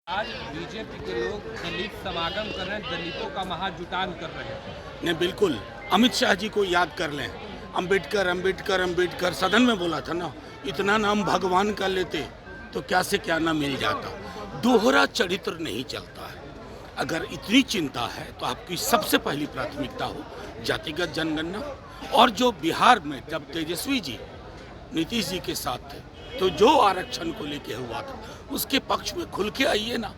आज बीजेपी के लोग दलित समागम कर रहे हैं, दलितों का महाजुटान कर रहे हैं। नहीं, बिल्कुल अमित शाह जी को याद कर लें। अंबेडकर अंबेडकर अंबेडकर सदन में बोला था ना, इतना नाम भगवान का लेते तो क्या से क्या ना मिल जाता। दोहरा चरित्र नहीं चलता है। अगर इतनी चिंता है तो आपकी सबसे पहली प्राथमिकता हो जातिगत जनगणना। और जो बिहार में जब तेजस्वी जी नीतीश जी के साथ थे तो जो आरक्षण को लेके हुआ था उसके पक्ष में खुल के आइए ना।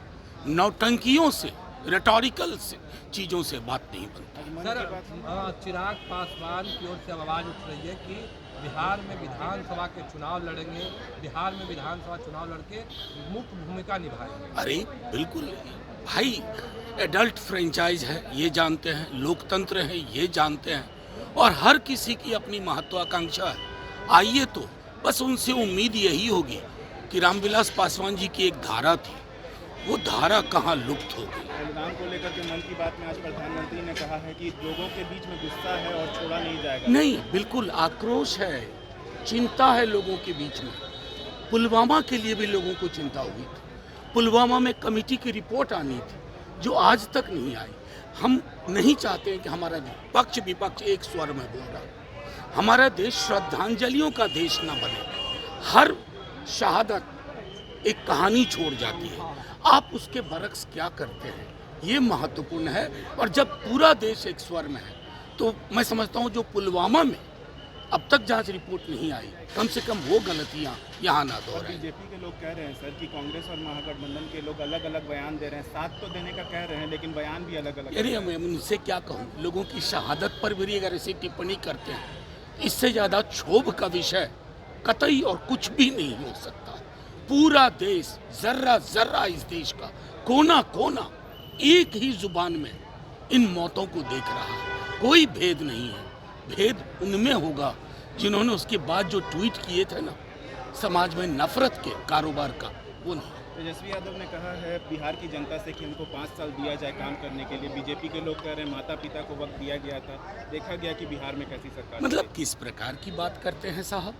नौटंकियों से, रेटोरिकल से चीज़ों से बात नहीं बनती। सर, चिराग पासवान की ओर से अब आवाज़ उठ रही है कि बिहार में विधानसभा के चुनाव लड़ेंगे, बिहार में विधानसभा चुनाव लड़के मुख्य भूमिका निभाएंगे। अरे बिल्कुल भाई, एडल्ट फ्रेंचाइज है ये जानते हैं, लोकतंत्र है ये जानते हैं, और हर किसी की अपनी महत्वाकांक्षा है। आइए तो बस उनसे उम्मीद यही होगी कि रामविलास पासवान जी की एक धारा थी, वो धारा कहाँ लुप्त हो गई। बलिदान को लेकर के मन की बात में आज प्रधानमंत्री ने कहा है कि लोगों के बीच में गुस्सा है और छोड़ा नहीं जाएगा। नहीं, बिल्कुल आक्रोश है, चिंता है लोगों के बीच में। पुलवामा के लिए भी लोगों को चिंता हुई थी। पुलवामा में कमेटी की रिपोर्ट आनी थी जो आज तक नहीं आई। हम नहीं चाहते हैं कि हमारा पक्ष विपक्ष एक स्वर में बोल रहा। हमारा देश श्रद्धांजलियों का देश ना बने। हर शहादत एक कहानी छोड़ जाती है, आप उसके बरक्स क्या करते हैं ये महत्वपूर्ण है। और जब पूरा देश एक स्वर में है तो मैं समझता हूँ जो पुलवामा में अब तक जांच रिपोर्ट नहीं आई, कम से कम वो गलतियाँ यहाँ ना दोहराएं। बीजेपी के लोग कह रहे हैं सर कि कांग्रेस और महागठबंधन के लोग अलग अलग बयान दे रहे हैं, साथ तो देने का कह रहे हैं लेकिन बयान भी अलग अलग। अरे मैं उनसे क्या कहूँ, लोगों की शहादत पर भी अगर ऐसी टिप्पणी करते हैं, इससे ज़्यादा क्षोभ का विषय कतई और कुछ भी नहीं हो सकता। पूरा देश, जर्रा जर्रा इस देश का कोना कोना एक ही जुबान में इन मौतों को देख रहा है। कोई भेद नहीं है। भेद उनमें होगा जिन्होंने उसके बाद जो ट्वीट किए थे ना, समाज में नफरत के कारोबार का, वो नहीं। तेजस्वी यादव ने कहा है बिहार की जनता से कि उनको 5 साल दिया जाए काम करने के लिए। बीजेपी के लोग कह रहे हैं माता पिता को वक्त दिया गया था, देखा गया कि बिहार में कैसी सरकार। मतलब किस प्रकार की बात करते हैं साहब?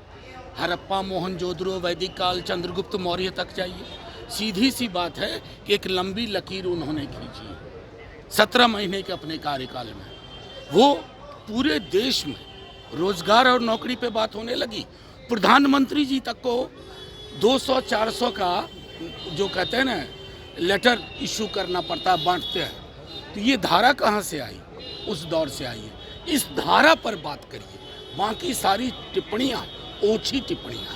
हड़प्पा, मोहनजोदड़ो, वैदिक काल, चंद्रगुप्त मौर्य तक जाइए। सीधी सी बात है कि एक लंबी लकीर उन्होंने खींची 17 महीने के अपने कार्यकाल में। वो पूरे देश में रोजगार और नौकरी पे बात होने लगी। प्रधानमंत्री जी तक को 200-400 का जो कहते हैं ना लेटर इशू करना पड़ता है, बांटते हैं। तो ये धारा कहाँ से आई? उस दौर से आई है। इस धारा पर बात करिए, बाकी सारी टिप्पणियाँ ओछी टिप्पणियाँ।